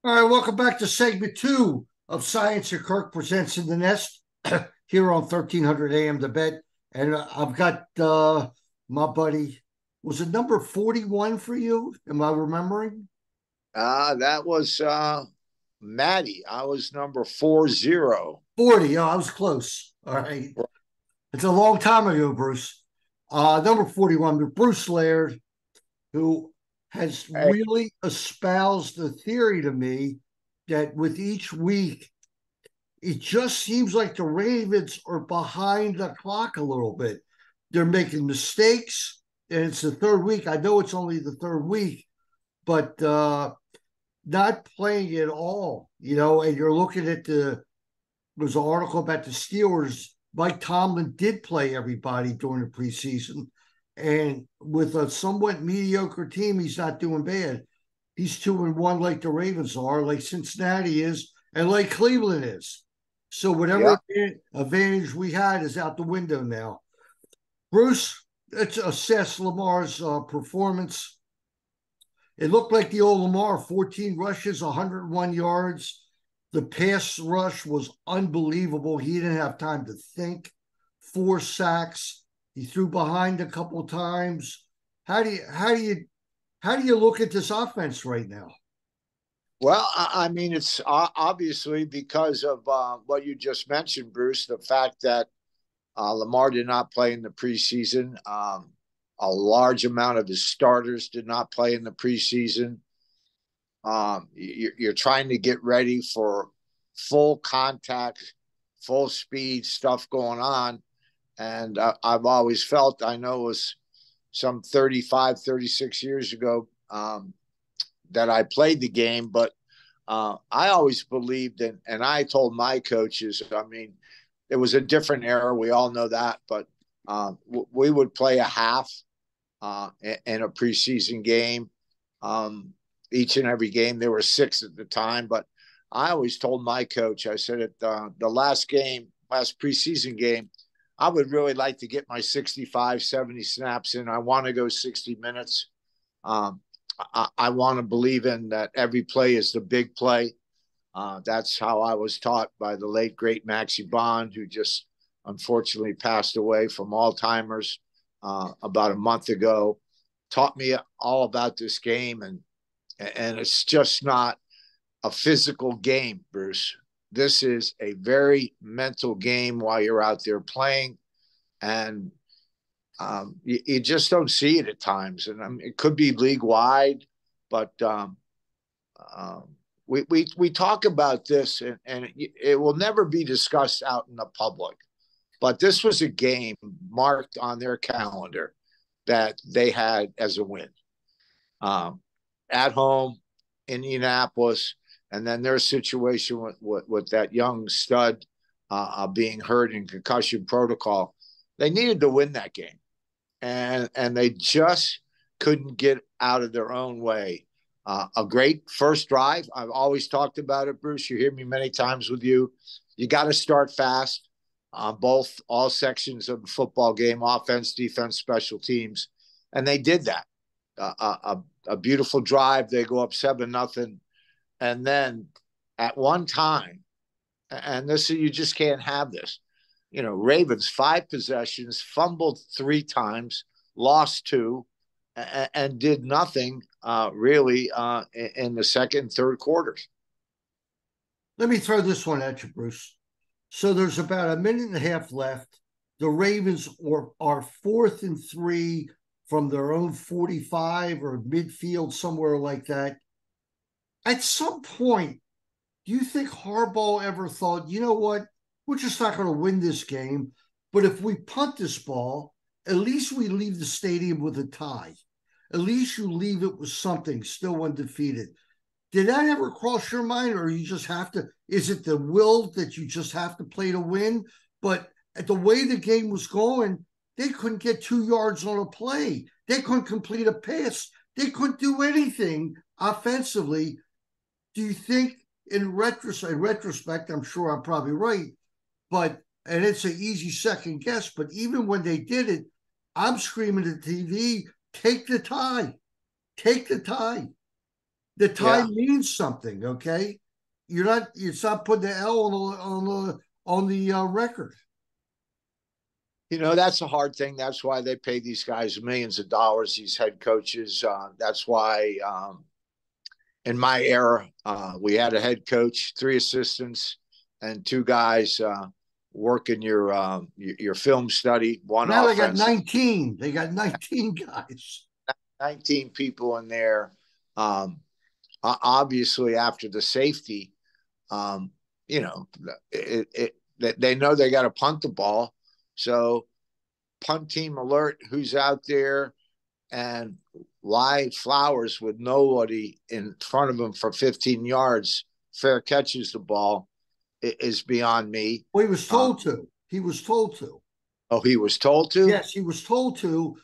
All right, welcome back to segment two of Science and Kirk presents in the Nest here on 1300 AM The Bet. And I've got my buddy, was it number 41 for you? Am I remembering? That was Maddie. I was number 40. 40. Oh, I was close. All right. It's a long time ago, Bruce. Number 41, Bruce Laird, who has Hey, really espoused the theory to me that with each week, it just seems like the Ravens are behind the clock a little bit. They're making mistakes, and it's the third week. I know it's only the third week, but not playing at all, and you're looking at there's an article about the Steelers. Mike Tomlin did play everybody during the preseason, and with a somewhat mediocre team, he's not doing bad. He's 2-1 like the Ravens are, like Cincinnati is, and like Cleveland is. So whatever yeah. advantage we had is out the window now. Bruce, let's assess Lamar's performance. It looked like the old Lamar, 14 rushes, 101 yards. The pass rush was unbelievable. He didn't have time to think. 4 sacks. He threw behind a couple of times. How do you look at this offense right now? Well, I mean, it's obviously because of what you just mentioned, Bruce, the fact that Lamar did not play in the preseason. A large amount of his starters did not play in the preseason. You're trying to get ready for full contact, full speed stuff going on. And I've always felt, I know it was some 35, 36 years ago that I played the game, but I always believed in, and I told my coaches, I mean, it was a different era. We all know that, but we would play a half in a preseason game. Each and every game, there were six at the time, but I always told my coach, I said at the last preseason game, I would really like to get my 65, 70 snaps in. I want to go 60 minutes. Um, I want to believe in that every play is the big play. That's how I was taught by the late, great Maxie Bond, who just unfortunately passed away from Alzheimer's about a month ago. Taught me all about this game, and it's just not a physical game, Bruce. This is a very mental game while you're out there playing, and you just don't see it at times. And I mean, it could be league wide, but um, we talk about this, and it will never be discussed out in the public. But this was a game marked on their calendar that they had as a win. Um, at home, Indianapolis, and then their situation with that young stud being hurt in concussion protocol. They needed to win that game, and they just couldn't get out of their own way. A great first drive. I've always talked about it, Bruce. You hear me many times with you. You got to start fast on all sections of the football game: offense, defense, special teams, and they did that. A beautiful drive. They go up 7-0, and then at one time, and this you just can't have this. You know, Ravens 5 possessions, fumbled 3 times, lost 2, and did nothing really in the second and third quarters. Let me throw this one at you, Bruce. So there's about a minute and a half left. The Ravens are 4th and 3 from their own 45 or midfield, somewhere like that. At some point, do you think Harbaugh ever thought, you know what, we're just not going to win this game, but if we punt this ball, at least we leave the stadium with a tie. At least you leave it with something, still undefeated. Did that ever cross your mind, or you just have to? Is it the will that you just have to play to win? But at the way the game was going, they couldn't get 2 yards on a play. They couldn't complete a pass. They couldn't do anything offensively. Do you think, in retrospect, I'm sure I'm probably right, but and it's an easy second guess, but even when they did it, I'm screaming at the TV, take the tie, take the tie. The Yeah. time means something, okay? It's not putting the L on the record. That's a hard thing. That's why they pay these guys millions of dollars, these head coaches. That's why in my era, we had a head coach, three assistants, and two guys working your film study, one Now they got offense, 19. They got 19 guys. 19 people in there. Um, Obviously, after the safety, um, you know, they know they got to punt the ball. So punt team alert, who's out there, and why Flowers with nobody in front of him for 15 yards, fair catches the ball is beyond me. Well, he was told to. He was told to. Oh, he was told to? Yes, he was told to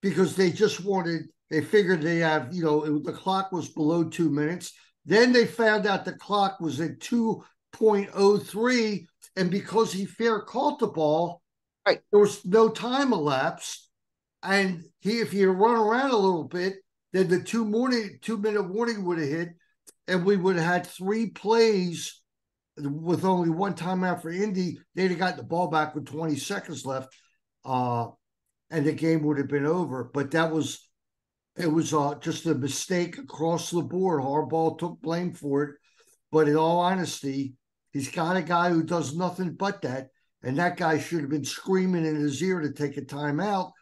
because they figured they have, the clock was below 2 minutes. Then they found out the clock was at 2.03. And because he fair caught the ball, Right. there was no time elapsed. And if he had run around a little bit, then the 2-minute warning would have hit, and we would have had 3 plays with only one timeout for Indy. They'd have got the ball back with 20 seconds left, and the game would have been over. But it was just a mistake across the board. Harbaugh took blame for it. But in all honesty, he's got a guy who does nothing but that, and that guy should have been screaming in his ear to take a timeout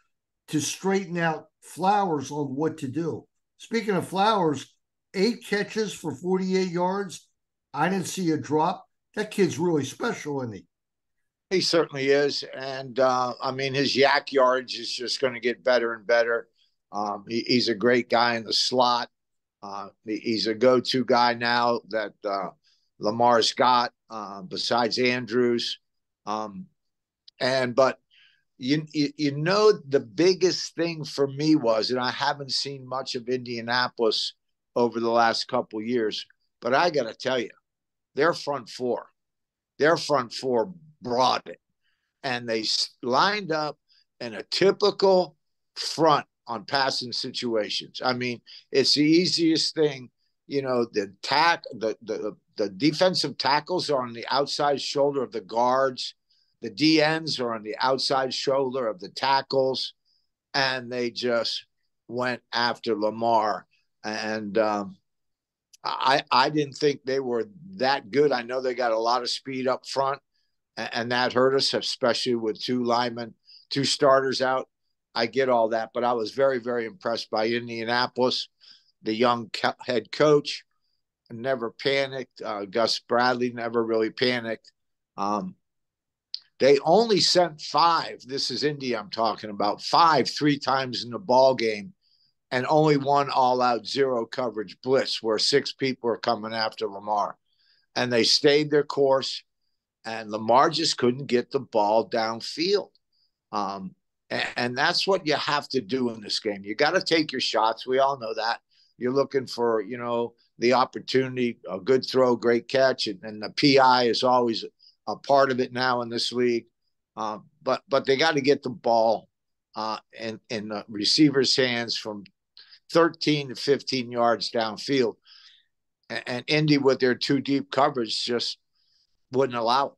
to straighten out Flowers on what to do. Speaking of Flowers, 8 catches for 48 yards. I didn't see a drop. That kid's really special, isn't he? He certainly is. And I mean, his yak yards is just going to get better and better. He's a great guy in the slot. He's a go-to guy now that Lamar's got, besides Andrews. But the biggest thing for me was, and I haven't seen much of Indianapolis over the last couple of years, but I got to tell you, their front four brought it, and they lined up in a typical front on passing situations. I mean, it's the easiest thing. The defensive tackles are on the outside shoulder of the guards. The DNs are on the outside shoulder of the tackles, and they just went after Lamar. And I didn't think they were that good. I know they got a lot of speed up front, and that hurt us, especially with 2 linemen, 2 starters out. I get all that, but I was very, very impressed by Indianapolis. The young head coach never panicked. Gus Bradley never really panicked. They only sent 5. This is Indy I'm talking about. 5 3 times in the ball game, and only 1 all-out zero coverage blitz where 6 people are coming after Lamar. And they stayed their course, and Lamar just couldn't get the ball downfield. And that's what you have to do in this game. You got to take your shots. We all know that. You're looking for, the opportunity, a good throw, great catch, and the PI is always a part of it now in this league. But they got to get the ball in the receiver's hands from 13 to 15 yards downfield. And Indy, with their 2 deep coverage, just wouldn't allow it.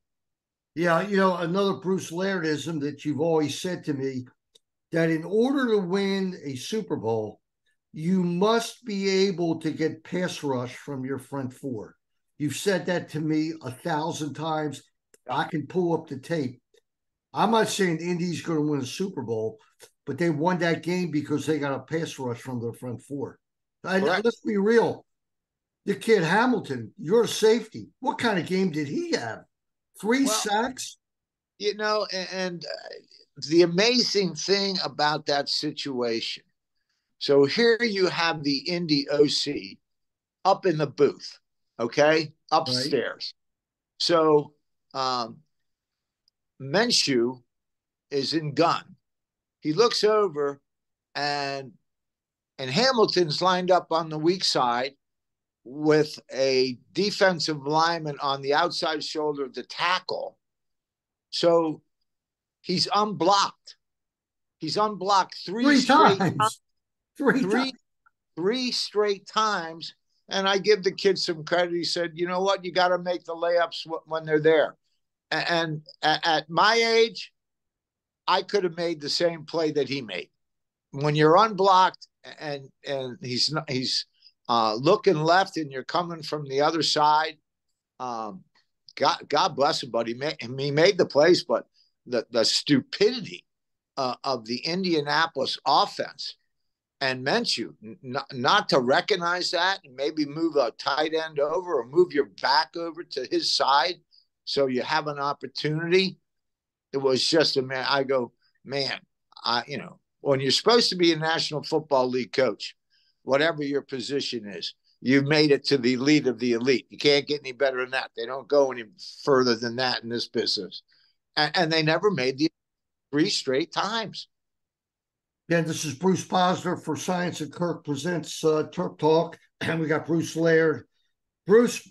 Yeah, another Bruce Lairdism that you've always said to me, that in order to win a Super Bowl, you must be able to get pass rush from your front four. You've said that to me 1,000 times. I can pull up the tape. I'm not saying Indy's going to win a Super Bowl, but they won that game because they got a pass rush from their front four. And let's be real. The kid Hamilton, you're a safety. What kind of game did he have? 3 sacks? And the amazing thing about that situation. So here you have the Indy OC up in the booth, okay, upstairs. Right. So Minshew is in gun. He looks over, and Hamilton's lined up on the weak side with a defensive lineman on the outside shoulder of the tackle. So he's unblocked. He's unblocked 3 straight times. 3 straight times. And I give the kids some credit. He said, you know what? You got to make the layups when they're there. And at my age, I could have made the same play that he made. When you're unblocked and he's looking left and you're coming from the other side, God bless him, but he made the plays, but the stupidity of the Indianapolis offense and Minshew not to recognize that and maybe move a tight end over or move your back over to his side so you have an opportunity. It was just a man. I go, man, when you're supposed to be a National Football League coach, whatever your position is, you've made it to the elite of the elite. You can't get any better than that. They don't go any further than that in this business. And they never made the 3 straight times. Again, this is Bruce Posner for Saiontz and Kirk presents Terp Talk, and we got Bruce Laird. Bruce,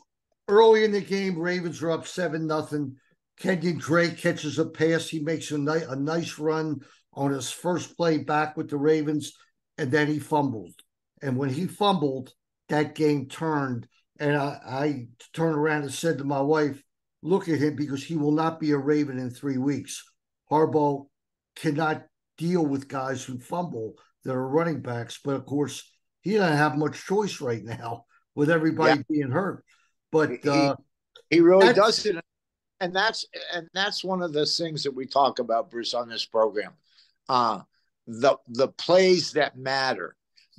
early in the game, Ravens are up 7-0. Kenyon Drake catches a pass. He makes a nice run on his first play back with the Ravens, and then he fumbled. And when he fumbled, that game turned. And I turned around and said to my wife, look at him, because he will not be a Raven in 3 weeks. Harbaugh cannot deal with guys who fumble that are running backs. But, of course, he doesn't have much choice right now with everybody being hurt. But he really does it. And that's one of the things that we talk about, Bruce, on this program. The plays that matter.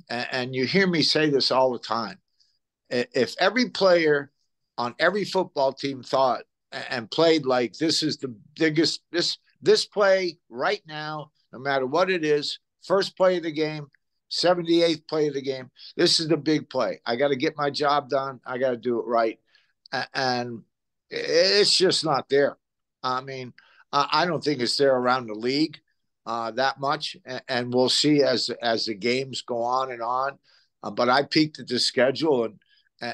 And you hear me say this all the time. If every player on every football team thought and played like this is the biggest, this play right now, no matter what it is, first play of the game, 78th play of the game, this is the big play. I got to get my job done. I got to do it right. And it's just not there. I mean, I don't think it's there around the league that much, and we'll see as the games go on and on. But I peeked at the schedule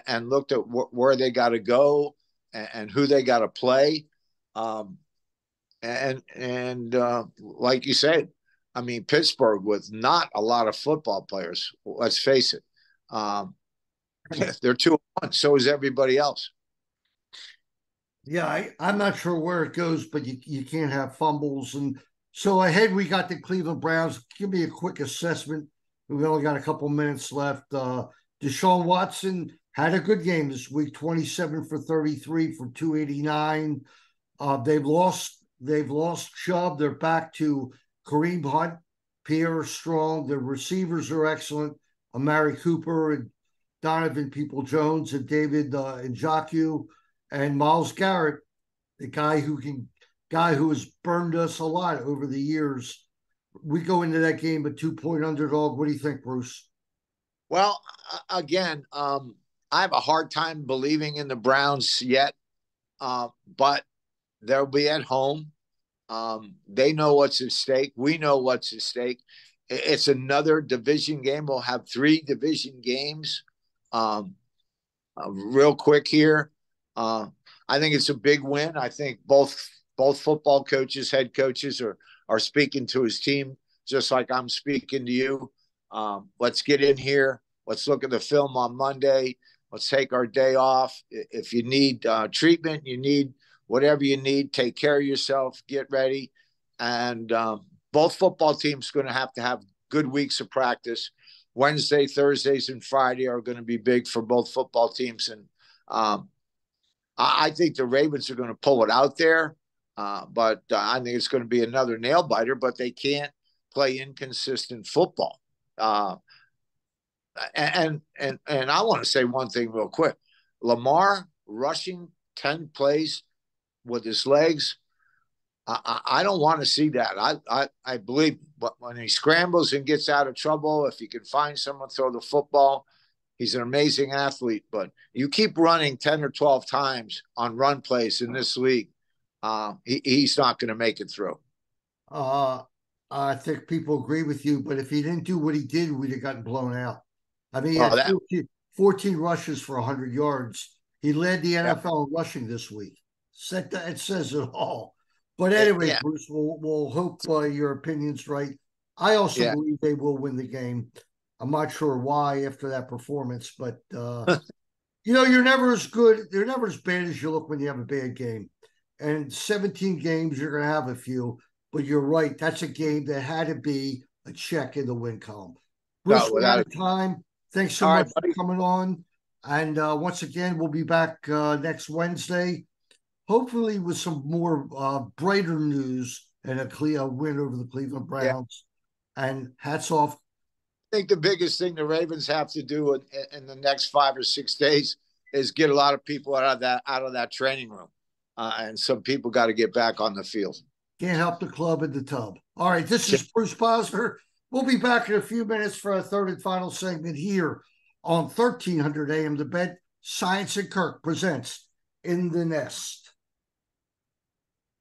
and looked at where they got to go and who they got to play. And like you said, I mean, Pittsburgh with not a lot of football players. Let's face it, they're 2-1. So is everybody else. Yeah, I'm not sure where it goes, but you can't have fumbles. And so ahead, we got the Cleveland Browns. Give me a quick assessment. We've only got a couple minutes left. Deshaun Watson had a good game this week, 27 for 33 for 289. They've lost Chubb. They're back to Kareem Hunt, Pierre Strong. The receivers are excellent. Amari Cooper and Donovan Peoples-Jones and David Njoku. And Myles Garrett, the guy who has burned us a lot over the years. We go into that game a 2-point underdog. What do you think, Bruce? Well, again, I have a hard time believing in the Browns yet, but they'll be at home. They know what's at stake. We know what's at stake. It's another division game. We'll have 3 division games. Real quick here. I think it's a big win. I think both football coaches, head coaches are speaking to his team just like I'm speaking to you. Let's get in here. Let's look at the film on Monday. Let's take our day off. If you need treatment, you need whatever you need, take care of yourself, get ready. And both football teams are going to have good weeks of practice. Wednesday, Thursdays, and Friday are going to be big for both football teams. And I think the Ravens are going to pull it out there, but I think it's going to be another nail biter. But they can't play inconsistent football. And I want to say one thing real quick: Lamar rushing 10 plays with his legs. I don't want to see that. I believe, but when he scrambles and gets out of trouble, if he can find someone throw the football. He's an amazing athlete, but you keep running 10 or 12 times on run plays in this league, he's not going to make it through. I think people agree with you, but if he didn't do what he did, we'd have gotten blown out. I mean, he had 14 rushes for 100 yards. He led the NFL in rushing this week. It says it all. But anyway, Bruce, we'll hope your opinion's right. I also believe they will win the game. I'm not sure why after that performance, but you're never as good, you're never as bad as you look when you have a bad game. And 17 games, you're going to have a few, but you're right. That's a game that had to be a check in the win column. Bruce, No, we're out without it. of time. Thanks so All much right, for buddy. coming on. And once again, we'll be back next Wednesday, hopefully with some more brighter news and a win over the Cleveland Yeah. Browns. And hats off. I think the biggest thing the Ravens have to do in the next 5 or 6 days is get a lot of people out of that training room, and some people got to get back on the field. Can't help the club in the tub. All right, this is Bruce Posner. We'll be back in a few minutes for a third and final segment here on 1300 AM. The Bet. Saiontz and Kirk presents In the Nest.